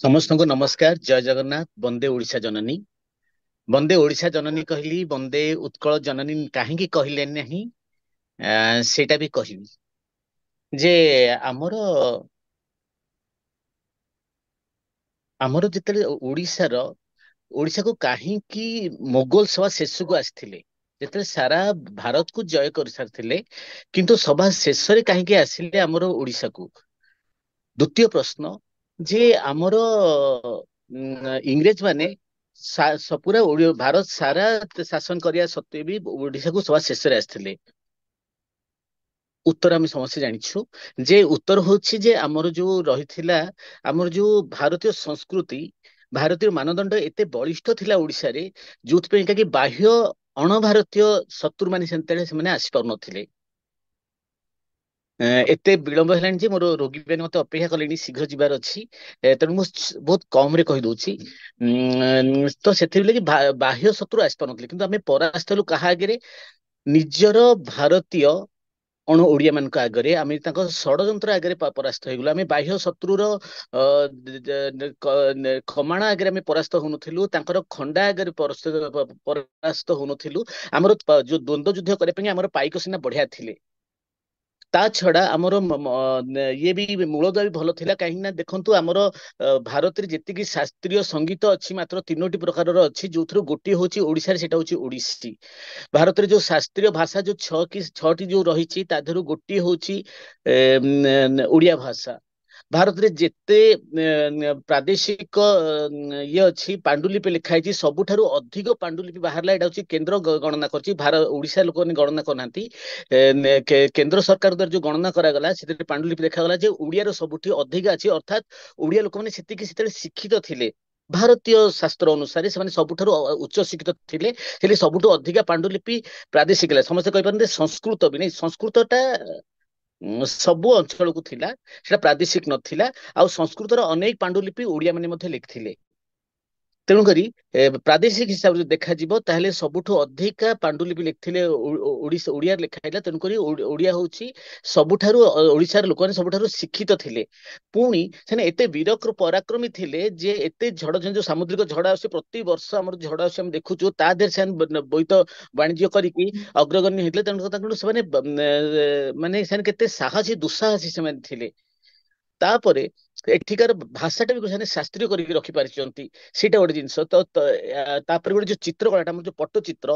समस्त को नमस्कार। जय जगन्नाथ। वंदे ओडिशा जननी। वंदे ओडिशा जननी कहली, वंदे उत्कल जननी काहींकी कहले नहीं। सेटा भी कहबी जे ଆମର ଆମର ଯେତେବେଳେ ଓଡିଶାକୁ କାହିଁକି ମୋଗଲ ସଭା ଶେଷକୁ ଆସିଥିଲେ, ଯେତେବେଳେ ସାରା ଭାରତକୁ ଜୟ କରିସାରିଥିଲେ, କିନ୍ତୁ ସଭା ଶେଷରେ କାହିଁକି ଆସିଲେ ଆମର ଓଡିଶାକୁ? ଦ୍ୱିତୀୟ ପ୍ରଶ୍ନ ଯେ ଆମର ଇଂରେଜ ମାନେ ପୁରା ଭାରତ ସାରା ଶାସନ କରିବା ସତ୍ତ୍ୱେ ବି ଓଡିଶାକୁ ସଭା ଶେଷରେ ଆସିଥିଲେ। ଉତ୍ତର ଆମେ ସମସ୍ତେ ଜାଣିଛୁ ଯେ ଉତ୍ତର ହଉଛି ଯେ ଆମର ଯୋଉ ରହିଥିଲା, ଆମର ଯୋଉ ଭାରତୀୟ ସଂସ୍କୃତି, ଭାରତୀୟ ମାନଦଣ୍ଡ ଏତେ ବଳିଷ୍ଠ ଥିଲା ଓଡିଶାରେ, ଯୋଉଥିପାଇଁ କି ବାହ୍ୟ ଅଣ ଭାରତୀୟ ଶତ୍ରୁ ମାନେ ସେତେବେଳେ ସେମାନେ ଆସିପାରୁନଥିଲେ। ଏତେ ବିଳମ୍ବ ହେଲାଣି ଯେ ମୋର ରୋଗୀ ମାନେ ମତେ ଅପେକ୍ଷା କଲେଣି, ଶୀଘ୍ର ଯିବାର ଅଛି। ତେଣୁ ମୁଁ ବହୁତ କମ ରେ କହିଦଉଛି। ତ ସେଥିଲାଗି ବାହ୍ୟ ଶତ୍ରୁ ଆସିପାରୁନଥିଲେ, କିନ୍ତୁ ଆମେ ପରାସ୍ତ ହେଲୁ କାହା ଆଗରେ? ନିଜର ଭାରତୀୟ ଅଣ ଓଡିଆ ମାନଙ୍କ ଆଗରେ ଆମେ ତାଙ୍କ ଷଡଯନ୍ତ୍ର ଆଗରେ ପରାସ୍ତ ହେଇଗଲୁ। ଆମେ ବାହ୍ୟ ଶତ୍ରୁର ଖମାଣ ଆଗରେ ଆମେ ପରାସ୍ତ ହଉନଥିଲୁ, ତାଙ୍କର ଖଣ୍ଡା ଆଗରେ ପରାସ୍ତ ହଉନଥିଲୁ। ଆମର ଯୋଉ ଦ୍ୱନ୍ଦ ଯୁଦ୍ଧ କରିବା ପାଇଁ ଆମର ପାଇକ ସେନା ବଢିଆ ଥିଲେ। ତା ଛଡା ଆମର ଇଏ ବି ମୂଳଦୁଆ ବି ଭଲ ଥିଲା। କାହିଁକି ନା ଦେଖନ୍ତୁ, ଆମର ଭାରତରେ ଯେତିକି ଶାସ୍ତ୍ରୀୟ ସଙ୍ଗୀତ ଅଛି ମାତ୍ର ତିନୋଟି ପ୍ରକାରର ଅଛି, ଯୋଉଥିରୁ ଗୋଟିଏ ହଉଛି ଓଡିଶାରେ, ସେଟା ହଉଛି ଓଡିଶୀ। ଭାରତରେ ଯୋଉ ଶାସ୍ତ୍ରୀୟ ଭାଷା ଯୋଉ ଛଅଟି ଯୋଉ ରହିଛି, ତା ଦେହରୁ ଗୋଟିଏ ହଉଛି ଓଡିଆ ଭାଷା। ଭାରତରେ ଯେତେ ପ୍ରାଦେଶିକ ଇଏ ଅଛି, ପାଣ୍ଡୁଲିପି ଲେଖା ହେଇଛି, ସବୁଠାରୁ ଅଧିକ ପାଣ୍ଡୁଲିପି ବାହାରିଲା, ଏଇଟା ହଉଛି କେନ୍ଦ୍ର ଗଣନା କରିଛି। ଓଡିଶା ଲୋକମାନେ ଗଣନା କରିନାହାନ୍ତି। କେନ୍ଦ୍ର ସରକାର ଦ୍ୱାରା ଯୋଉ ଗଣନା କରାଗଲା, ସେଥିରେ ପାଣ୍ଡୁଲିପି ଦେଖାଗଲା ଯେ ଓଡିଆର ସବୁଠି ଅଧିକ ଅଛି। ଅର୍ଥାତ୍ ଓଡିଆ ଲୋକମାନେ ସେତିକି ସେତେବେଳେ ଶିକ୍ଷିତ ଥିଲେ। ଭାରତୀୟ ଶାସ୍ତ୍ର ଅନୁସାରେ ସେମାନେ ସବୁଠାରୁ ଉଚ୍ଚ ଶିକ୍ଷିତ ଥିଲେ। ହେଲେ ସବୁଠୁ ଅଧିକା ପାଣ୍ଡୁଲିପି ପ୍ରାଦେଶିକ ହେଲା। ସମସ୍ତେ କହିପାରନ୍ତି ସଂସ୍କୃତ ବି ନାଇଁ, ସଂସ୍କୃତ ଟା ସବୁ ଅଞ୍ଚଳକୁ ଥିଲା, ସେଟା ପ୍ରାଦେଶିକ ନଥିଲା। ଆଉ ସଂସ୍କୃତର ଅନେକ ପାଣ୍ଡୁଲିପି ଓଡିଆ ମାନେ ମଧ୍ୟ ଲେଖିଥିଲେ। ତେଣୁକରି ପ୍ରାଦେଶିକ ହିସାବରେ ଦେଖାଯିବ, ତାହେଲେ ସବୁଠୁ ଅଧିକା ପାଣ୍ଡୁଲିପି ଲେଖିଥିଲେ ଓଡିଆରେ ଲେଖା ହେଇଥିଲା। ତେଣୁକରି ଓଡିଆ ହଉଛି ସବୁଠାରୁ, ଓଡିଶାର ଲୋକମାନେ ସବୁଠାରୁ ଶିକ୍ଷିତ ଥିଲେ। ପୁଣି ସେମାନେ ଏତେ ବୀର ପରାକ୍ରମୀ ଥିଲେ ଯେ ଏତେ ଯୋଉ ସାମୁଦ୍ରିକ ଝଡ ଆସୁଛି, ପ୍ରତି ବର୍ଷ ଆମର ଝଡ ଆସୁଛି ଆମେ ଦେଖୁଛୁ, ତା ଦେହରେ ସେମାନେ ବୋଇତ ବାଣିଜ୍ୟ କରିକି ଅଗ୍ରଗଣ୍ୟ ହେଇଥିଲେ। ତେଣୁ ତାଙ୍କୁ ସେମାନେ ମାନେ ସେମାନେ କେତେ ସାହସୀ ଦୁଃସାହସୀ ସେମାନେ ଥିଲେ। ତାପରେ ଏଠିକାର ଭାଷାଟା ବି ସେମାନେ ଶାସ୍ତ୍ରୀୟ କରିକି ରଖିପାରିଛନ୍ତି। ସେଇଟା ଗୋଟେ ଜିନିଷ। ତାପରେ ଗୋଟେ ଯୋଉ ଚିତ୍ରକଳାଟା, ଆମର ଯୋଉ ପଟ୍ଟଚିତ୍ର,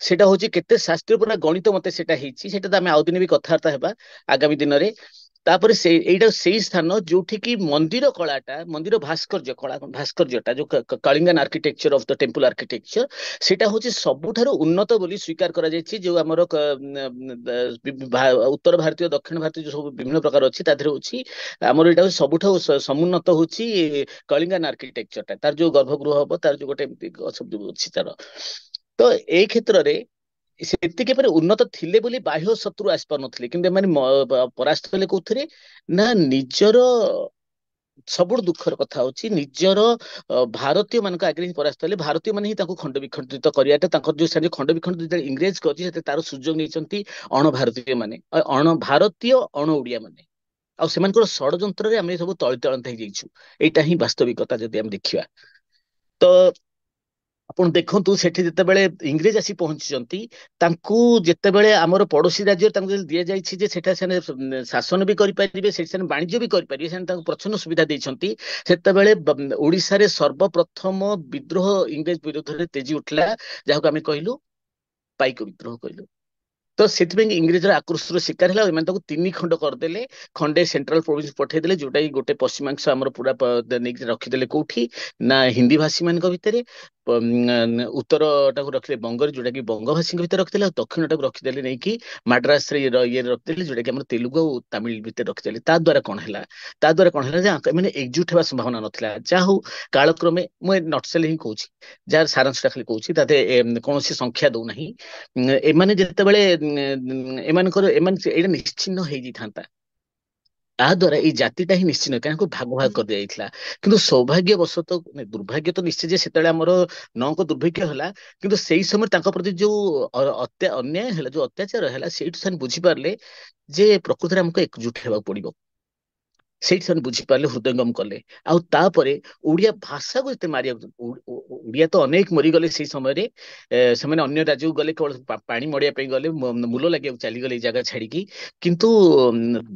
ସେଇଟା ହଉଛି କେତେ ଶାସ୍ତ୍ରୀୟ, ପୁରା ଗଣିତ ମତେ ସେଇଟା ହେଇଛି। ସେଇଟା ତ ଆମେ ଆଉ ଦିନ ବି କଥାବାର୍ତ୍ତା ହେବା ଆଗାମୀ ଦିନରେ। ତାପରେ ଏଇଟା ସେଇ ସ୍ଥାନ ଯୋଉଠି କି ମନ୍ଦିର କଳାଟା, ମନ୍ଦିର ଭାସ୍କର୍ଯ୍ୟଟା, ଯୋଉ କଳିଙ୍ଗନ architecture of the temple architecture, ସେଇଟା ହଉଛି ସବୁଠାରୁ ଉନ୍ନତ ବୋଲି ସ୍ୱୀକାର କରାଯାଇଛି। ଯୋଉ ଆମର ଉତ୍ତର ଭାରତୀୟ, ଦକ୍ଷିଣ ଭାରତୀୟ ଯୋଉ ସବୁ ବିଭିନ୍ନ ପ୍ରକାର ଅଛି, ତା ଦେହରେ ହଉଛି ଆମର ଏଇଟା ହଉଛି ସବୁଠୁ ସମୁନ୍ନତ ହଉଛି କଳିଙ୍ଗନ ଆର୍କିଟେକ୍ଚରଟା। ତାର ଯୋଉ ଗର୍ଭଗୃହ ହବ, ତାର ଯୋଉ ଗୋଟେ ଏମିତି ସବୁ ଅଛି ତାର। ତ ଏଇ କ୍ଷେତ୍ରରେ ସେତିକି ପରେ ଉନ୍ନତ ଥିଲେ ବୋଲି ବାହ୍ୟ ଶତ୍ରୁ ଆସିପାରୁନଥିଲେ, କିନ୍ତୁ ଏମାନେ ପରାସ୍ତ ହେଲେ କୋଉଥିରେ? ନା ନିଜର, ସବୁଠୁ ଦୁଃଖର କଥା ହଉଛି, ନିଜର ଭାରତୀୟ ମାନଙ୍କ ଆଗରେ ହିଁ ପରାସ୍ତ ହେଲେ। ଭାରତୀୟ ମାନେ ହିଁ ତାଙ୍କୁ ଖଣ୍ଡ ବିଖଣ୍ଡିତ କରିବାଟା, ତାଙ୍କର ଯୋଉ ସେ ଖଣ୍ଡ ବିଖଣ୍ଡିତ ଯେତେବେଳେ ଇଂରେଜ କରିଛି, ସେତେବେଳେ ତାର ସୁଯୋଗ ନେଇଛନ୍ତି ଅଣ ଭାରତୀୟ ମାନେ, ଅଣ ଭାରତୀୟ ଅଣ ଓଡିଆ ମାନେ। ଆଉ ସେମାନଙ୍କର ଷଡଯନ୍ତ୍ରରେ ଆମେ ସବୁ ତଳିତଳାନ୍ତ ହେଇଯାଇଛୁ। ଏଇଟା ହିଁ ବାସ୍ତବିକତା ଯଦି ଆମେ ଦେଖିବା। ତ ଆପଣ ଦେଖନ୍ତୁ, ସେଠି ଯେତେବେଳେ ଇଂରେଜ ଆସି ପହଞ୍ଚିଛନ୍ତି, ତାଙ୍କୁ ଯେତେବେଳେ ଆମର ପଡୋଶୀ ରାଜ୍ୟରେ ତାଙ୍କୁ ଦିଆଯାଇଛି ଯେ ସେଟା ସେମାନେ ଶାସନ ବି କରିପାରିବେ, ସେଠି ସେମାନେ ବାଣିଜ୍ୟ ବି କରିପାରିବେ, ସେମାନେ ତାଙ୍କୁ ପ୍ରଚ୍ଛନ୍ନ ସୁବିଧା ଦେଇଛନ୍ତି। ସେତେବେଳେ ଓଡିଶାରେ ସର୍ବପ୍ରଥମ ବିଦ୍ରୋହ ଇଂରେଜ ବିରୁଦ୍ଧରେ ତେଜି ଉଠିଲା, ଯାହାକୁ ଆମେ କହିଲୁ ପାଇକ ବିଦ୍ରୋହ କହିଲୁ। ତ ସେଥିପାଇଁ ଇଂରେଜର ଆକ୍ରୋଶର ଶିକାର ହେଲା। ଏମାନେ ତାକୁ ତିନି ଖଣ୍ଡ କରିଦେଲେ। ଖଣ୍ଡେ ସେଣ୍ଟ୍ରାଲ ପ୍ରୋଭିନ୍ସ ପଠେଇଦେଲେ, ଯୋଉଟା କି ଗୋଟେ ପଶ୍ଚିମାଂଶ ଆମର ପୁରା ନେଇକି ରଖିଦେଲେ କୋଉଠି ନା ହିନ୍ଦୀ ଭାଷୀ ମାନଙ୍କ ଭିତରେ। ଉତ୍ତରଟାକୁ ରଖିଲେ ବଙ୍ଗରେ, ଯୋଉଟା କି ବଙ୍ଗଭାଷୀଙ୍କ ଭିତରେ ରଖିଦେଲେ। ଆଉ ଦକ୍ଷିଣଟାକୁ ରଖିଦେଲେ ନେଇକି ମାଡ୍ରାସରେ ଇଏରେ ରଖିଦେଲେ, ଯୋଉଟା କି ଆମର ତେଲୁଗୁ ଆଉ ତାମିଲ ଭିତରେ ରଖିଦେଲେ। ତା ଦ୍ୱାରା କଣ ହେଲା? ତା ଦ୍ୱାରା କଣ ହେଲା ଯେ ଏମାନେ ଏକଜୁଟ ହେବା ସମ୍ଭାବନା ନଥିଲା। ଯାହା ହଉ, କାଳକ୍ରମେ, ମୁଁ ନଟସେଲ ହିଁ କହୁଛି, ଯାହାର ସାରାଂଶଟା ଖାଲି କହୁଛି, ତାতে କୌଣସି ସଂଖ୍ୟା ଦଉନାହିଁ। ଏମାନେ ଯେତେବେଳେ ଏମାନେ ଏଇଟା ନିଶ୍ଚିହ୍ନ ହେଇଯାଇଥାନ୍ତା। ତା ଦ୍ୱାରା ଏଇ ଜାତିଟା ହିଁ ନିଶ୍ଚିହ୍ନ, କାହିଁକି ଭାଗ ଭାଗ କରିଦିଆଯାଇଥିଲା। କିନ୍ତୁ ସୌଭାଗ୍ୟବଶତଃ, ଦୁର୍ଭାଗ୍ୟ ତ ନିଶ୍ଚୟ ଯେ ସେତେବେଳେ ଆମର ନଅଙ୍କ ଦୁର୍ଭିକ୍ଷ ହେଲା, କିନ୍ତୁ ସେଇ ସମୟରେ ତାଙ୍କ ପ୍ରତି ଯୋଉ ଅନ୍ୟାୟ ହେଲା, ଯୋଉ ଅତ୍ୟାଚାର ହେଲା, ସେଇଠୁ ସେମାନେ ବୁଝିପାରିଲେ ଯେ ପ୍ରକୃତରେ ଆମକୁ ଏକଜୁଟ ହେବାକୁ ପଡିବ। ସେଇଠି ସେମାନେ ବୁଝିପାରିଲେ, ହୃଦୟଙ୍ଗମ କଲେ। ଆଉ ତାପରେ ଓଡିଆ ଭାଷାକୁ ଯେତେ ମାରିବାକୁ, ଓଡିଆ ତ ଅନେକ ମରିଗଲେ ସେଇ ସମୟରେ। ସେମାନେ ଅନ୍ୟ ରାଜ୍ୟକୁ ଗଲେ, କେବଳ ପାଣି ମଡିବା ପାଇଁ ଗଲେ, ମୂଲ ଲାଗିବାକୁ ଚାଲିଗଲେ ଏଇ ଜାଗା ଛାଡିକି। କିନ୍ତୁ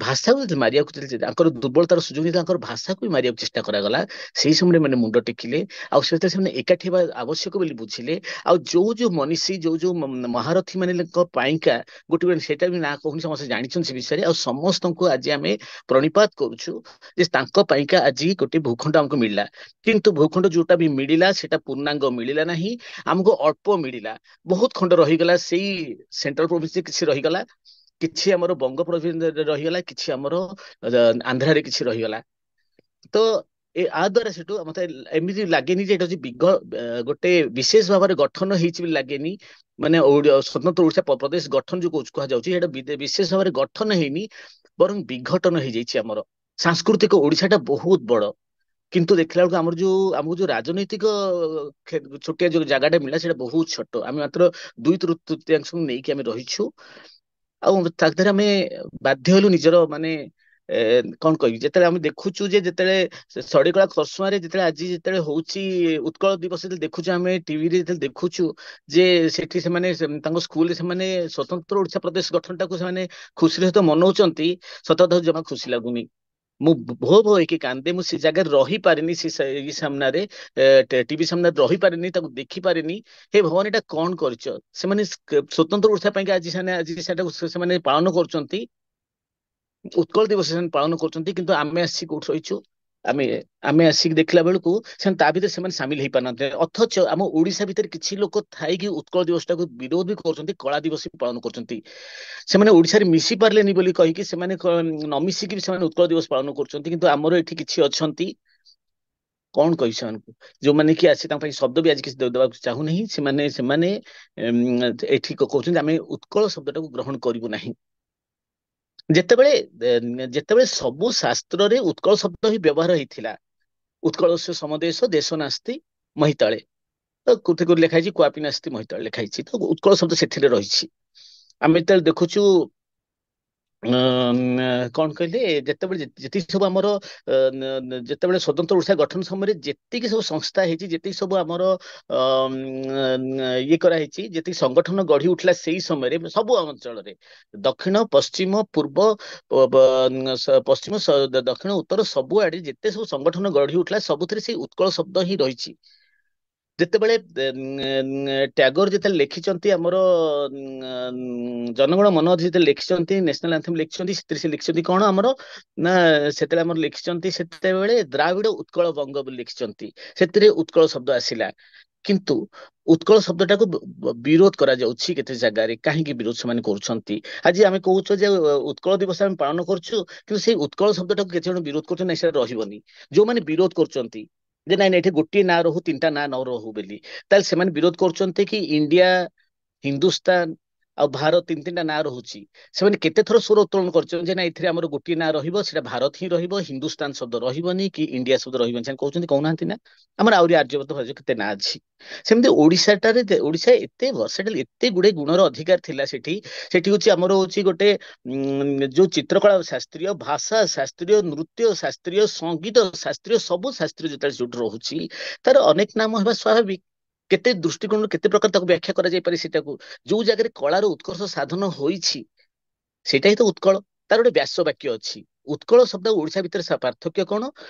ଭାଷାକୁ ଯେତେ ମାରିବାକୁ, ତାଙ୍କର ଦୁର୍ବଳତାର ସୁଯୋଗ ନେଇ ତାଙ୍କର ଭାଷାକୁ ବି ମାରିବାକୁ ଚେଷ୍ଟା କରାଗଲା। ସେଇ ସମୟରେ ମାନେ ମୁଣ୍ଡ ଟେକିଲେ, ଆଉ ସେଥିରେ ସେମାନେ ଏକାଠି ହେବା ଆବଶ୍ୟକ ବୋଲି ବୁଝିଲେ। ଆଉ ଯୋଉ ଯୋଉ ମନୀଷୀ, ଯୋଉ ଯୋଉ ମହାରଥୀ ମାନଙ୍କ ପାଇଁକା ଗୋଟେ ସେଇଟା ବି ନାଁ କହୁନି, ସମସ୍ତେ ଜାଣିଛନ୍ତି ସେ ବିଷୟରେ। ଆଉ ସମସ୍ତଙ୍କୁ ଆଜି ଆମେ ପ୍ରଣିପାତ କରୁଛୁ ଯେ ତାଙ୍କ ପାଇଁକା ଆଜି ଗୋଟେ ଭୂଖଣ୍ଡ ଆମକୁ ମିଳିଲା। କିନ୍ତୁ ଭୂଖଣ୍ଡ ଯୋଉଟା ବି ମିଳିଲା ସେଟା ପୂର୍ଣ୍ଣାଙ୍ଗ ମିଳିଲା ନାହିଁ, ଆମକୁ ଅଳ୍ପ ମିଳିଲା। ବହୁତ ଖଣ୍ଡ ରହିଗଲା, ସେଇ ସେଣ୍ଟ୍ରାଲ ପ୍ରୋଭିନ୍ସ କିଛି ରହିଗଲା, କିଛି ଆମର ବଙ୍ଗ ପ୍ରୋଭିନ୍ସରେ ରହିଗଲା, କିଛି ଆମର ଆନ୍ଧ୍ରାରେ କିଛି ରହିଗଲା। ତ ଆ ଦ୍ୱାରା ସେଠୁ ମତେ ଏମିତି ଲାଗେନି ଯେ ଏଟା ହଉଛି ଗୋଟେ ବିଶେଷ ଭାବରେ ଗଠନ ହେଇଛି ବୋଲି ଲାଗେନି। ମାନେ ସ୍ୱତନ୍ତ୍ର ଓଡିଶା ପ୍ରଦେଶ ଗଠନ ଯୋଉ କୁହାଯାଉଛି, ସେଇଟା ବିଶେଷ ଭାବରେ ଗଠନ ହେଇନି, ବରଂ ବିଘଟନ ହେଇଯାଇଛି। ଆମର ସାଂସ୍କୃତିକ ଓଡିଶାଟା ବହୁତ ବଡ, କିନ୍ତୁ ଦେଖିଲା ବେଳକୁ ଆମର ଯୋଉ ଆମକୁ ଯୋଉ ରାଜନୈତିକ ଛୋଟିଆ ଯୋଉ ଜାଗାଟା ମିଳିଲା ସେଇଟା ବହୁତ ଛୋଟ। ଆମେ ମାତ୍ର 2/3 ନେଇକି ଆମେ ରହିଛୁ। ଆଉ ତା ଦେହରେ ଆମେ ବାଧ୍ୟ ହେଲୁ ନିଜର ମାନେ କଣ କହିବି, ଯେତେବେଳେ ଆମେ ଦେଖୁଛୁ ଯେ ଯେତେବେଳେ ସଡିକଳା ଖରସୁଆଁରେ ଯେତେବେଳେ ଆଜି ଯେତେବେଳେ ହଉଛି ଉତ୍କଳ ଦିବସ, ଯେତେବେଳେ ଦେଖୁଛୁ ଆମେ ଟିଭିରେ, ଯେତେବେଳେ ଦେଖୁଛୁ ଯେ ସେଠି ସେମାନେ ତାଙ୍କ ସ୍କୁଲରେ ସେମାନେ ସ୍ୱତନ୍ତ୍ର ଓଡିଶା ପ୍ରଦେଶ ଗଠନଟାକୁ ସେମାନେ ଖୁସିର ସହିତ ମନଉଛନ୍ତି, ସତ କଥା ଜମା ଖୁସି ଲାଗୁନି। ମୁଁ ଭୋ ଭୋ ହେଇକି କାନ୍ଦେ। ମୁଁ ସେ ଜାଗାରେ ରହିପାରିନି, ସେ ସାମ୍ନାରେ, ଟିଭି ସାମ୍ନାରେ ରହିପାରିନି, ତାକୁ ଦେଖିପାରିନି। ହେ ଭଗବାନ, ଏଇଟା କଣ କରିଛ? ସେମାନେ ସ୍ୱତନ୍ତ୍ର ଓଡିଶା ପାଇଁ ଆଜି ସେମାନେ ଆଜି ସେଟାକୁ ସେମାନେ ପାଳନ କରୁଛନ୍ତି, ଉତ୍କଳ ଦିବସ ସେମାନେ ପାଳନ କରୁଛନ୍ତି। କିନ୍ତୁ ଆମେ ଆସିକି କୋଉଠି ରହିଛୁ? ଆମେ ଆମେ ଆସିକି ଦେଖିଲା ବେଳକୁ ସେମାନେ ତା ଭିତରେ ସେମାନେ ସାମିଲ ହେଇପାରୁନାହାନ୍ତି। ଅଥଚ ଆମ ଓଡିଶା ଭିତରେ କିଛି ଲୋକ ଥାଇକି ଉତ୍କଳ ଦିବସଟାକୁ ବିରୋଧ ବି କରୁଛନ୍ତି, କଳା ଦିବସ ବି ପାଳନ କରୁଛନ୍ତି। ସେମାନେ ଓଡିଶାରେ ମିଶି ପାରିଲେନି ବୋଲି କହିକି ସେମାନେ ନ ମିଶିକି ବି ସେମାନେ ଉତ୍କଳ ଦିବସ ପାଳନ କରୁଛନ୍ତି। କିନ୍ତୁ ଆମର ଏଠି କିଛି ଅଛନ୍ତି, କଣ କହିବି ସେମାନଙ୍କୁ, ଯୋଉମାନେ କି ଆସି ତାଙ୍କ ପାଇଁ ଶବ୍ଦ ବି ଆଜି କିଛି ଦେବାକୁ ଚାହୁଁନାହିଁ। ସେମାନେ ସେମାନେ ଏଠି କହୁଛନ୍ତି ଆମେ ଉତ୍କଳ ଶବ୍ଦଟାକୁ ଗ୍ରହଣ କରିବୁ ନାହିଁ। ଯେତେବେଳେ ସବୁ ଶାସ୍ତ୍ରରେ ଉତ୍କଳ ଶବ୍ଦ ହିଁ ବ୍ୟବହାର ହେଇଥିଲା। ଉତ୍କଳସ୍ୟ ସମଦେଶ ଦେଶ ନାସ୍ତି ମହିତଳେ, ତ କୋଉଠି କୋଉଠି ଲେଖା ହେଇଛି କ୍ୱାପି ନାସ୍ତି ମହିତଳେ ଲେଖା ହେଇଛି, ତ ଉତ୍କଳ ଶବ୍ଦ ସେଥିରେ ରହିଛି। ଆମେ ଯେତେବେଳେ ଦେଖୁଛୁ କଣ କହିଲେ, ଯେତେବେଳେ ଯେତିକି ସବୁ ଆମର ଯେତେବେଳେ ସ୍ୱତନ୍ତ୍ର ଓଡିଶା ଗଠନ ସମୟରେ ଯେତିକି ସବୁ ସଂସ୍ଥା ହେଇଛି, ଯେତିକି ସବୁ ଆମର ଇଏ କରାହେଇଛି, ଯେତିକି ସଂଗଠନ ଗଢି ଉଠିଲା ସେଇ ସମୟରେ ସବୁ ଅଞ୍ଚଳରେ, ଦକ୍ଷିଣ ପଶ୍ଚିମ ପୂର୍ବ ପଶ୍ଚିମ ଦକ୍ଷିଣ ଉତ୍ତର ସବୁଆଡେ ଯେତେ ସବୁ ସଂଗଠନ ଗଢି ଉଠିଲା, ସବୁଥିରେ ସେଇ ଉତ୍କଳ ଶବ୍ଦ ହିଁ ରହିଛି। ଯେତେବେଳେ ଟ୍ୟାଗୋର ଯେତେବେଳେ ଲେଖିଛନ୍ତି ଆମର ଜନଗଣ ମନ ଅଧି ଯେତେବେଳେ ଲେଖିଛନ୍ତି, ନ୍ୟାସନାଲ ଆନ୍ଥେମ ଲେଖିଛନ୍ତି, ସେଥିରେ ସେ ଲେଖିଛନ୍ତି କଣ ଆମର ନା, ସେତେବେଳେ ଆମର ଲେଖିଛନ୍ତି ସେତେବେଳେ ଦ୍ରାବିଡ ଉତ୍କଳ ବଙ୍ଗ ବୋଲି ଲେଖିଛନ୍ତି, ସେଥିରେ ଉତ୍କଳ ଶବ୍ଦ ଆସିଲା। କିନ୍ତୁ ଉତ୍କଳ ଶବ୍ଦଟାକୁ ବିରୋଧ କରାଯାଉଛି କେତେ ଜାଗାରେ। କାହିଁକି ବିରୋଧ ସେମାନେ କରୁଛନ୍ତି? ଆଜି ଆମେ କହୁଛୁ ଯେ ଉତ୍କଳ ଦିବସ ଆମେ ପାଳନ କରୁଛୁ, କିନ୍ତୁ ସେଇ ଉତ୍କଳ ଶବ୍ଦଟାକୁ କେତେ ଜଣ ବିରୋଧ କରୁଛନ୍ତି, ନାଇଁ ସେଟା ରହିବନି। ଯୋଉମାନେ ବିରୋଧ କରୁଛନ୍ତି ଯେ ନାଇଁ ନାଇଁ ଏଠି ଗୋଟିଏ ନାଁ ରହୁ, ତିନିଟା ନାଁ ନ ରହୁ ବୋଲି, ତାହେଲେ ସେମାନେ ବିରୋଧ କରୁଛନ୍ତି କି ଇଣ୍ଡିଆ, ହିନ୍ଦୁସ୍ତାନ ଆଉ ଭାରତ ତିନି ତିନିଟା ନାଁ ରହୁଛି। ସେମାନେ କେତେ ଥର ସ୍ୱର ଉତ୍ତୋଳନ କରିଛନ୍ତି ଯେ ନା ଏଥିରେ ଆମର ଗୋଟିଏ ନାଁ ରହିବ, ସେଟା ଭାରତ ହିଁ ରହିବ, ହିନ୍ଦୁସ୍ତାନ ଶବ୍ଦ ରହିବନି କି ଇଣ୍ଡିଆ ଶବ୍ଦ ରହିବନି। ସେମାନେ କହୁଛନ୍ତି, କହୁନାହାନ୍ତି ନା? ଆମର ଆହୁରି ଆର୍ଯ୍ୟବତ ଭାଷା କେତେ ନାଁ ଅଛି। ସେମିତି ଓଡିଶାଟାରେ, ଓଡିଶା ଏତେ ବର୍ଷାଟାରେ ଏତେ ଗୁଡେ ଗୁଣର ଅଧିକାର ଥିଲା। ସେଠି ସେଠି ହଉଛି ଆମର ହଉଛି ଗୋଟେ ଯୋଉ ଚିତ୍ରକଳା ଶାସ୍ତ୍ରୀୟ, ଭାଷା ଶାସ୍ତ୍ରୀୟ, ନୃତ୍ୟ ଶାସ୍ତ୍ରୀୟ, ସଙ୍ଗୀତ ଶାସ୍ତ୍ରୀୟ, ସବୁ ଶାସ୍ତ୍ରୀୟ ଯେତେବେଳେ ଯୋଉଠି ରହୁଛି, ତାର ଅନେକ ନାମ ହେବା ସ୍ୱାଭାବିକ। କେତେ ଦୃଷ୍ଟିକୋଣରୁ କେତେ ପ୍ରକାର ତାକୁ ବ୍ୟାଖ୍ୟା କରାଯାଇପାରେ। ସେଟାକୁ ଯୋଉ ଜାଗାରେ କଳାର ଉତ୍କର୍ଷ ସାଧନ ହୋଇଛି, ସେଇଟା ହିଁ ତ ଉତ୍କଳ। ତାର ଗୋଟେ ବ୍ୟାସ ବାକ୍ୟ ଅଛି। ଉତ୍କଳ ଶବ୍ଦ ଓଡିଶା ଭିତରେ ପାର୍ଥକ୍ୟ କଣ?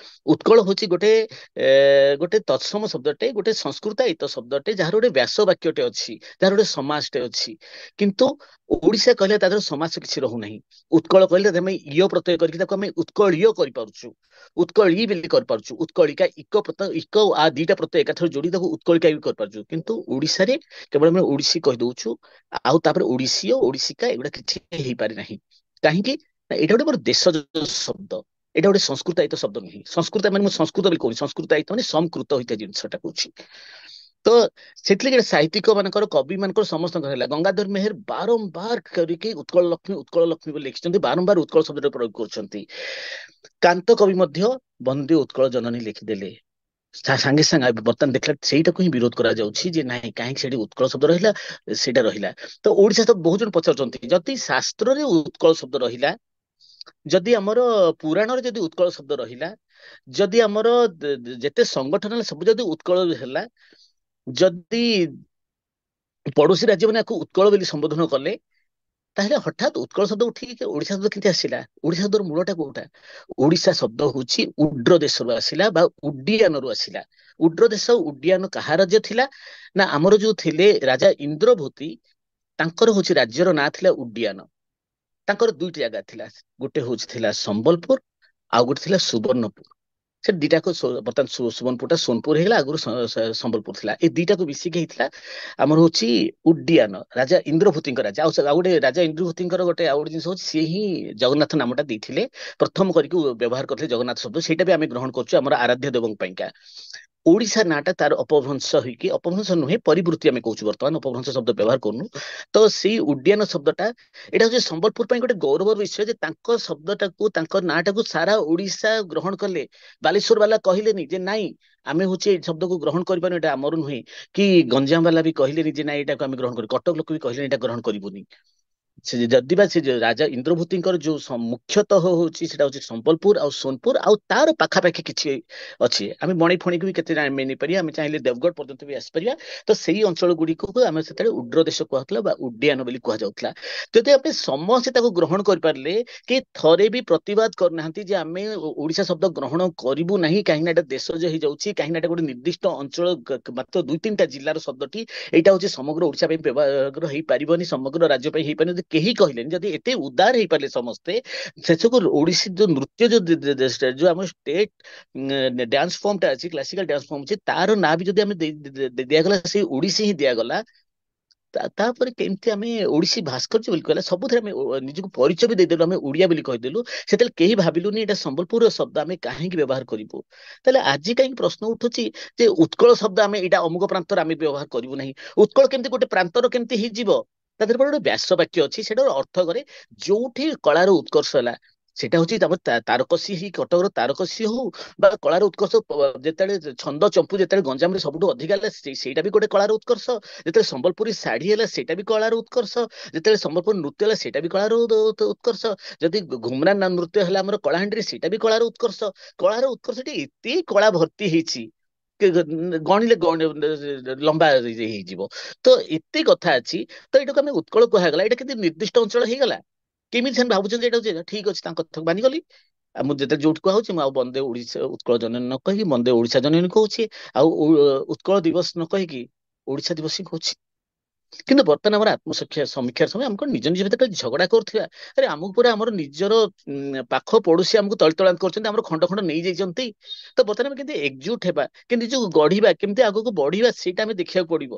ଉତ୍କଳ ହଉଛି ଗୋଟେ ତତ୍ସମ ଶବ୍ଦଟେ, ଗୋଟେ ସଂସ୍କୃତାୟିତ ଶବ୍ଦଟେ, ଯାହାର ଗୋଟେ ବ୍ୟାସ ବାକ୍ୟଟେ ଅଛି, ଯାହାର ଗୋଟେ ସମାସଟେ ଅଛି। କିନ୍ତୁ ଓଡିଶା କହିଲେ ତା ଦେହରେ ସମାସ କିଛି ରହୁନାହିଁ। ଉତ୍କଳ କହିଲେ ଆମେ ଇୟ ପ୍ରତ୍ୟୟ କରିକି ତାକୁ ଆମେ ଉତ୍କଳୀୟ କରିପାରୁଛୁ, ଉତ୍କଳୀ ବୋଲି କରିପାରୁଛୁ, ଉତ୍କଳିକା ଇକ ପ୍ରତ୍ୟୟ, ଇକ ଆ ଦିଟା ପ୍ରତ୍ୟୟ ଏକାଥରେ ଯୋଡି ତାକୁ ଉତ୍କଳିକା ବି କରିପାରୁଛୁ। କିନ୍ତୁ ଓଡିଶାରେ କେବଳ ଆମେ ଓଡିଶୀ କହିଦଉଛୁ, ଆଉ ତାପରେ ଓଡିଶୀୟ, ଓଡିଶିକା ଏଗୁଡା କିଛି ହେଇପାରେ ନାହିଁ। କାହିଁକି ନା ଏଇଟା ଗୋଟେ ମୋର ଦେଶଜ ଶବ୍ଦ, ଏଇଟା ଗୋଟେ ସଂସ୍କୃତାୟିତ ଶବ୍ଦ ନୁହେଁ। ସଂସ୍କୃତ ମାନେ ମୁଁ ସଂସ୍କୃତ ବୋଲି କହୁନି, ସଂସ୍କୃତାୟିତ ମାନେ ସଂକୃତ ହେଇଥିବା ଜିନିଷଟା କହୁଛି। ତ ସେଥିଲାଗି ସାହିତ୍ୟିକ ମାନଙ୍କର, କବି ମାନଙ୍କର ସମସ୍ତଙ୍କର ହେଲା। ଗଙ୍ଗାଧର ମେହେର ବାରମ୍ବାର କରିକି ଉତ୍କଳ ଲକ୍ଷ୍ମୀ ବୋଲି ଲେଖିଛନ୍ତି, ବାରମ୍ବାର ଉତ୍କଳ ଶବ୍ଦଟା ପ୍ରୟୋଗ କରୁଛନ୍ତି। କାନ୍ତ କବି ମଧ୍ୟ ବନ୍ଦେ ଉତ୍କଳ ଜନନୀ ଲେଖିଦେଲେ। ସାଙ୍ଗେ ସାଙ୍ଗେ ବର୍ତ୍ତମାନ ଦେଖିଲା ସେଇଟାକୁ ହିଁ ବିରୋଧ କରାଯାଉଛି ଯେ ନାଇଁ, କାହିଁକି ସେଠି ଉତ୍କଳ ଶବ୍ଦ ରହିଲା, ସେଇଟା ରହିଲା। ତ ଓଡିଶା ତ ବହୁତ ଜଣ ପଚାରୁଛନ୍ତି, ଯଦି ଶାସ୍ତ୍ରରେ ଉତ୍କଳ ଶବ୍ଦ ରହିଲା, ଯଦି ଆମର ପୁରାଣରେ ଯଦି ଉତ୍କଳ ଶବ୍ଦ ରହିଲା, ଯଦି ଆମର ଯେତେ ସଂଗଠନ ହେଲା ସବୁ ଯଦି ଉତ୍କଳ ହେଲା, ଯଦି ପଡୋଶୀ ରାଜ୍ୟମାନେ ଆକୁ ଉତ୍କଳ ବୋଲି ସମ୍ବୋଧନ କଲେ, ତାହେଲେ ହଠାତ୍ ଉତ୍କଳ ଶବ୍ଦ ଉଠିକି ଓଡିଶା ଶବ୍ଦ କେମିତି ଆସିଲା? ଓଡିଶା ଶବ୍ଦର ମୂଳଟା କୋଉଟା? ଓଡିଶା ଶବ୍ଦ ହଉଛି ଉଡ୍ର ଦେଶରୁ ଆସିଲା ବା ଉଡିଆନରୁ ଆସିଲା। ଉଡ୍ର ଦେଶ ଉଡିଆନ କାହା ରାଜ୍ୟ ଥିଲା? ନା ଆମର ଯୋଉ ଥିଲେ ରାଜା ଇନ୍ଦ୍ରଭୂତି, ତାଙ୍କର ହଉଛି ରାଜ୍ୟର ନାଁ ଥିଲା ଉଡିଆନ। ତାଙ୍କର ଦୁଇଟି ଜାଗା ଥିଲା, ଗୋଟେ ହଉଛି ଥିଲା ସମ୍ବଲପୁର, ଆଉ ଗୋଟେ ଥିଲା ସୁବର୍ଣ୍ଣପୁର। ସେ ଦିଟାକୁ ବର୍ତ୍ତମାନ ସୁବର୍ଣ୍ଣପୁରଟା ସୋନପୁର ହେଇଗଲା, ଆଗରୁ ସମ୍ବଲପୁର ଥିଲା। ଏ ଦିଟାକୁ ମିଶିକି ହେଇଥିଲା ଆମର ହଉଛି ଉଡ୍ଡୀୟାନ, ରାଜା ଇନ୍ଦ୍ରଭୂତିଙ୍କ ରାଜା। ଆଉ ଗୋଟେ ରାଜା ଇନ୍ଦ୍ରଭୂତିଙ୍କର ଗୋଟେ ଆଉ ଗୋଟେ ଜିନିଷ ହଉଛି, ସିଏ ହିଁ ଜଗନ୍ନାଥ ନାମଟା ଦେଇଥିଲେ, ପ୍ରଥମ କରିକି ବ୍ୟବହାର କରିଥିଲେ ଜଗନ୍ନାଥ ଶବ୍ଦ। ସେଇଟା ବି ଆମେ ଗ୍ରହଣ କରୁଛୁ ଆମର ଆରାଧ୍ୟ ଦେବଙ୍କ ପାଇଁକା। ଓଡିଶା ନାଁଟା ତାର ଅପଭ୍ରଂଶ ହେଇକି, ଅପଭ୍ରଂଶ ନୁହେଁ ପରିବୃତ୍ତି ଆମେ କହୁଛୁ ବର୍ତ୍ତମାନ, ଅପଭ୍ରଂଶ ଶବ୍ଦ ବ୍ୟବହାର କରୁନୁ। ତ ସେଇ ଉଡ୍ଡୀୟାନ ଶବ୍ଦଟା, ଏଇଟା ହଉଛି ସମ୍ବଲପୁର ପାଇଁ ଗୋଟେ ଗୌରବର ବିଷୟ ଯେ ତାଙ୍କ ଶବ୍ଦଟାକୁ, ତାଙ୍କ ନାଁଟାକୁ ସାରା ଓଡିଶା ଗ୍ରହଣ କଲେ। ବାଲେଶ୍ୱର ବାଲା କହିଲେନି ଯେ ନାଇଁ ଆମେ ହଉଛି ଏଇ ଶବ୍ଦକୁ ଗ୍ରହଣ କରିପାରୁନୁ, ଏଇଟା ଆମର ନୁହେଁ। କି ଗଞ୍ଜାମ ବାଲା ବି କହିଲେନି ଯେ ନାଇଁ ଏଇଟାକୁ ଆମେ ଗ୍ରହଣ କରିବୁ, କଟକ ଲୋକ ବି କହିଲେନି ଏଇଟା ଗ୍ରହଣ କରିବୁନି। ସେ ଯଦି ବା ସେ ରାଜା ଇନ୍ଦ୍ରଭୂତିଙ୍କର ଯୋଉ ମୁଖ୍ୟତଃ ହଉଛି ସେଟା ହଉଛି ସମ୍ବଲପୁର ଆଉ ସୋନପୁର, ଆଉ ତାର ପାଖାପାଖି କିଛି ଅଛି। ଆମେ ବଣେଇ ଫଣିକୁ ବି କେତେ ନେଇପାରିବା, ଆମେ ଚାହିଁଲେ ଦେବଗଡ଼ ପର୍ଯ୍ୟନ୍ତ ବି ଆସିପାରିବା। ତ ସେଇ ଅଞ୍ଚଳ ଗୁଡିକୁ ଆମେ ସେତେବେଳେ ଉଡ୍ର ଦେଶ କୁହାଯାଉଥିଲା ବା ଉଡ୍ଡୀୟାନ ବୋଲି କୁହାଯାଉଥିଲା। ଯଦି ଆମେ ସମସ୍ତେ ତାକୁ ଗ୍ରହଣ କରିପାରିଲେ, କି ଥରେ ବି ପ୍ରତିବାଦ କରିନାହାନ୍ତି ଯେ ଆମେ ଓଡିଶା ଶବ୍ଦ ଗ୍ରହଣ କରିବୁ ନାହିଁ, କାହିଁକି ନା ଏଟା ଦେଶ ଯେ ହେଇଯାଉଛି, କାହିଁକି ନା ଏଟା ଗୋଟେ ନିର୍ଦ୍ଦିଷ୍ଟ ଅଞ୍ଚଳ, ମାତ୍ର ଦୁଇ ତିନିଟା ଜିଲ୍ଲାର ଶବ୍ଦଟି, ଏଇଟା ହଉଛି ସମଗ୍ର ଓଡିଶା ପାଇଁ ବ୍ୟବହାର ହେଇପାରିବନି, ସମଗ୍ର ରାଜ୍ୟ ପାଇଁ ହେଇପାରିବନି। ଯଦି କେହି କହିଲେନି, ଯଦି ଏତେ ଉଦାର ହେଇପାରିଲେ ସମସ୍ତେ, ଶେଷକୁ ଓଡିଶୀ ଯୋଉ ନୃତ୍ୟ ଯୋଉ ଆମ ଷ୍ଟେଟ ଡ୍ୟାନ୍ସ ଫର୍ମ ଟା ଅଛି, କ୍ଲାସିକାଲ ଡ୍ୟାନ୍ସ ଫର୍ମ ଅଛି, ତାର ନାଁ ବି ଯଦି ଆମେ ଦିଆଗଲା, ସେଇ ଓଡିଶୀ ହିଁ ଦିଆଗଲା। ତାପରେ କେମିତି ଆମେ ଓଡିଶୀ ଭାସ୍କର୍ଯ୍ୟ ବୋଲି କହିଲା, ସବୁଥିରେ ଆମେ ନିଜକୁ ପରିଚୟ ବି ଦେଇଦେଲୁ, ଆମେ ଓଡିଆ ବୋଲି କହିଦେଲୁ। ସେତେବେଳେ କେହି ଭାବିଲୁନି ଏଇଟା ସମ୍ବଲପୁରର ଶବ୍ଦ, ଆମେ କାହିଁକି ବ୍ୟବହାର କରିବୁ। ତାହେଲେ ଆଜି କାହିଁକି ପ୍ରଶ୍ନ ଉଠୁଛି ଯେ ଉତ୍କଳ ଶବ୍ଦ ଆମେ ଏଇଟା ଅମୁକ ପ୍ରାନ୍ତର ଆମେ ବ୍ୟବହାର କରିବୁ ନାହିଁ? ଉତ୍କଳ କେମିତି ଗୋଟେ ପ୍ରାନ୍ତର କେମିତି ହେଇଯିବ? ତା ଦେହରେ ଗୋଟେ ବ୍ୟାସ ବାକ୍ୟ ଅଛି, ସେଟାର ଅର୍ଥ କରେ ଯୋଉଠି କଳାର ଉତ୍କର୍ଷ ହେଲା। ସେଇଟା ହଉଛି ତାପରେ ତାରକସି ହିଁ, କଟକର ତାରକସି ହଉ ବା କଳାର ଉତ୍କର୍ଷ, ଯେତେବେଳେ ଛନ୍ଦ ଚମ୍ପୁ ଯେତେବେଳେ ଗଞ୍ଜାମରେ ସବୁଠୁ ଅଧିକା ହେଲା, ସେଇଟା ବି ଗୋଟେ କଳାର ଉତ୍କର୍ଷ। ଯେତେବେଳେ ସମ୍ବଲପୁରୀ ଶାଢୀ ହେଲା, ସେଇଟା ବି କଳାର ଉତ୍କର୍ଷ। ଯେତେବେଳେ ସମ୍ବଲପୁରୀ ନୃତ୍ୟ ହେଲା, ସେଇଟା ବି କଳାର ଉତ୍କର୍ଷ। ଯଦି ଘୁମରା ନୃତ୍ୟ ହେଲା ଆମର କଳାହାଣ୍ଡିରେ, ସେଇଟା ବି କଳାର ଉତ୍କର୍ଷ। କଳାର ଉତ୍କର୍ଷଟି ଏତେ କଳା ଭର୍ତ୍ତି ହେଇଛି, ଗଣିଲେ ଲମ୍ବା ହେଇଯିବ। ତ ଏତେ କଥା ଅଛି। ତ ଏଇଟାକୁ ଆମେ ଉତ୍କଳ କୁହାଗଲା, ଏଇଟା କିନ୍ତୁ ନିର୍ଦ୍ଦିଷ୍ଟ ଅଞ୍ଚଳ ହେଇଗଲା। କେମିତି ସେମାନେ ଭାବୁଛନ୍ତି ଏଇଟା ହଉଛି ଠିକ ଅଛି, ତାଙ୍କ କଥାକୁ ମାନିଗଲି। ଆଉ ମୁଁ ଯେତେ ଯୋଉଠି କୁହାଉଛି, ମୁଁ ଆଉ ବନ୍ଦେ ଓଡିଶା ଉତ୍କଳ ଜନନୀ ନ କହିକି ବନ୍ଦେ ଓଡିଶା ଜନନୀ କହୁଛି। ଆଉ ଉତ୍କଳ ଦିବସ ନ କହିକି ଓଡିଶା ଦିବସ ହିଁ କହୁଛି। କିନ୍ତୁ ବର୍ତ୍ତମାନ ଆମର ସମୀକ୍ଷାର ସମୟ, ଆମେ କଣ ନିଜ ନିଜ ଭିତରେ ଝଗଡା କରୁଥିବା? ଆରେ ଆମକୁ ପୁରା ଆମର ନିଜର ପାଖ ପଡୋଶୀ ଆମକୁ ତଳିତଳାନ୍ତ କରୁଛନ୍ତି, ଆମର ଖଣ୍ଡ ଖଣ୍ଡ ନେଇଯାଇଛନ୍ତି। ତ ବର୍ତ୍ତମାନ ଆମେ କେମିତି ଏକଜୁଟ ହେବା, କେମିତି ଯୋଉ ଗଢିବା, କେମିତି ଆଗକୁ ବଢିବା, ସେଇଟା ଆମେ ଦେଖିବାକୁ ପଡିବ।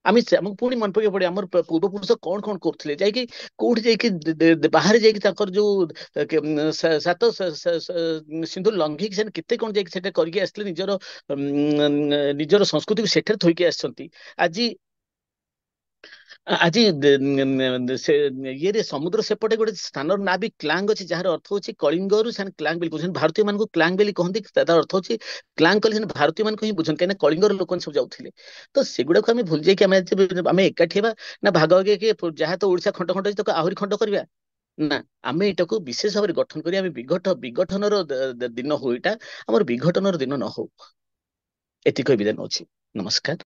ଆମକୁ ପୁଣି ମନେ ପକେଇବାକୁ ପଡିବ ଆମର ପୂର୍ବପୁରୁଷ କଣ କଣ କରୁଥିଲେ, ଯାଇକି କୋଉଠି ଯାଇକି ବାହାରେ ଯାଇକି ତାଙ୍କର ଯୋଉ ସାତ ସିନ୍ଧୁ ଲଙ୍ଘିକି ସେ କେତେ କଣ ଯାଇକି ସେଟା କରିକି ଆସିଥିଲେ, ନିଜର ସଂସ୍କୃତିକୁ ସେଠାରେ ଥୋଇକି ଆସିଛନ୍ତି। ଆଜି ଆଜି ସେ ଇଏରେ ସମୁଦ୍ର ସେପଟେ ଗୋଟେ ସ୍ଥାନର ନାଁ ବି କ୍ଲାଙ୍ଗ ଅଛି, ଯାହାର ଅର୍ଥ ହଉଛି କଳିଙ୍ଗରୁ ସେମାନେ କ୍ଲାଙ୍ଗ ବୋଲି କହୁଛନ୍ତି। ଭାରତୀୟ ମାନଙ୍କୁ କ୍ଲାଙ୍ଗ ବୋଲି କହନ୍ତି, ତାର ଅର୍ଥ ହଉଛି କ୍ଲାଙ୍ଗ କଲେ ସେମାନେ ଭାରତୀୟ ମାନଙ୍କୁ ହିଁ ବୁଝନ୍ତି, କାହିଁକିନା କଳିଙ୍ଗର ଲୋକମାନେ ସବୁ ଯାଉଥିଲେ। ତ ସେଗୁଡାକୁ ଆମେ ଭୁଲି ଯାଇକି ଆମେ ଏକାଠି ହେବା ନା ଭାଗ ଭାଗ ହେଇକି ଯାହା ତ ଓଡିଶା ଖଣ୍ଡ ଖଣ୍ଡ ଅଛି ତାକୁ ଆହୁରି ଖଣ୍ଡ କରିବା? ନା, ଆମେ ଏଇଟାକୁ ବିଶେଷ ଭାବରେ ଗଠନ କରି ଆମେ ବିଘଟନର ଦିନ ହଉ, ଏଇଟା ଆମର ବିଘଟନର ଦିନ ନ ହଉ। ଏତିକି ବିଦାୟ ନଉଛି। ନମସ୍କାର।